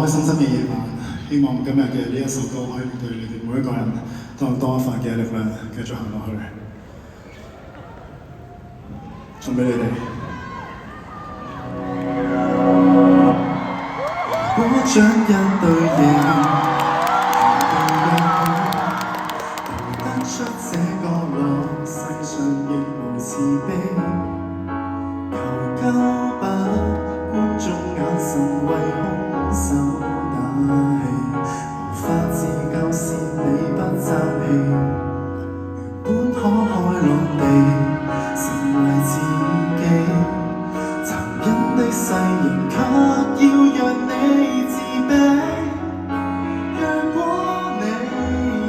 開心心嘅夜晚，希望今日嘅呢一首歌可以令到你哋每一個人都有多一份嘅力量，繼續行落去。送俾你哋。我將一對翼，逃得出這角落，世上亦無慈悲。求救吧，觀眾眼神為兇手打氣，無法自救是你不爭氣，原本可開朗地成為自己，殘忍的世形卻要讓你自卑。若果你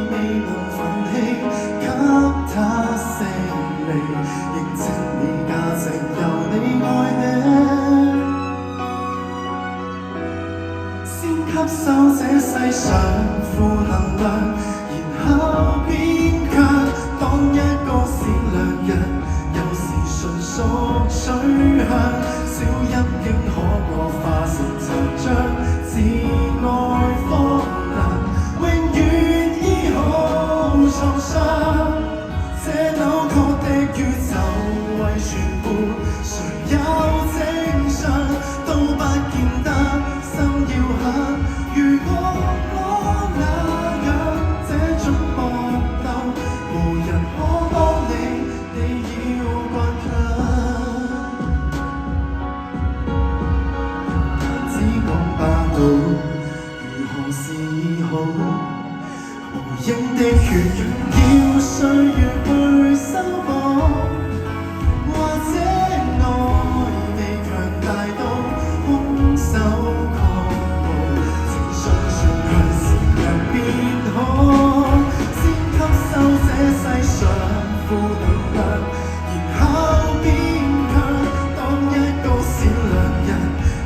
未能奮起，給他勝利，認清你價值由你愛你，先吸收這世上負能量，然後變強。當一個善良人，有時純屬取向，小陰影可過化成殘障，自愛方能永遠醫好創傷。這扭曲的宇宙為全部，誰有正常都不見得心要狠。如果我那樣這種搏鬥，無人可幫你，你要倔強。單只講霸道，如何是好？無影的血緣要歲月去修補，或者愛未強大到空手抗暴，請相信向時日變好，先吸收這世上負能量，然後變強。當一個善良人，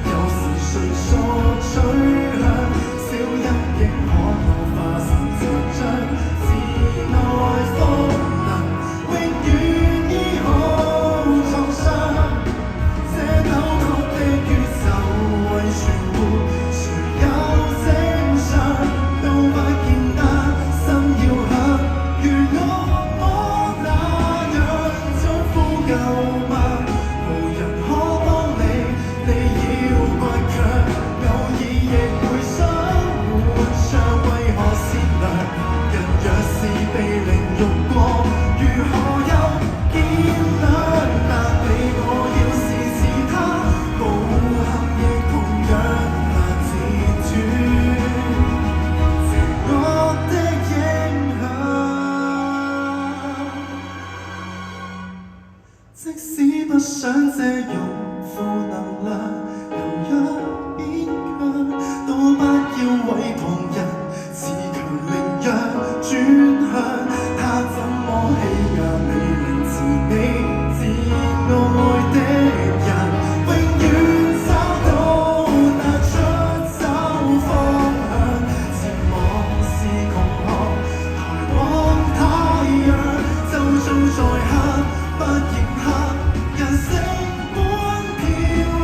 有時純屬取向，小陰影可過化成殘障，自愛方能永遠醫好創傷。這扭曲的宇宙為全部，誰有正常都不見得心要狠。如我那樣將呼救嗎？無人可幫你，你要倔強。偶爾亦會想活着，為何善良人若是被凌辱過，如何又見兩難？你我要是似他，暴行亦同樣難自主，邪惡的影響。即使不想借用負能量，柔弱勉強，都不要為旁人自強凌弱轉向。他怎麼欺壓你，凌遲你自愛的人，永遠找到那出走方向。前往是窮學，抬往太陽，就種在黑，不認黑。人性本漂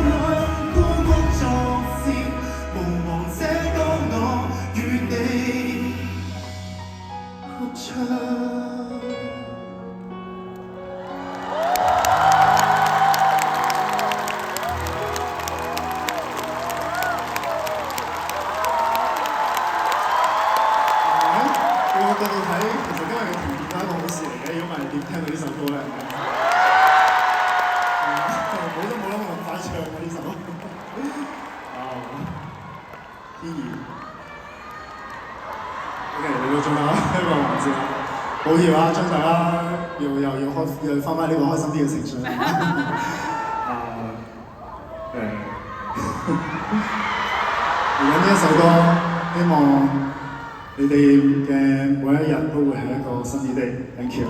亮，孤軍作戰，無望這個我與你合唱。我角度睇，其實今日嘅團結都係一個好事嚟嘅，如果唔係點聽到呢首歌咧？冇都冇諗咁快唱啊呢首。天意。OK，嚟到最後一個環節啦，抱歉啊，將大家又翻返呢個開心啲嘅情緒。嚟緊呢一首歌，希望你哋嘅每一日都會係一個新嘅 day。Thank you。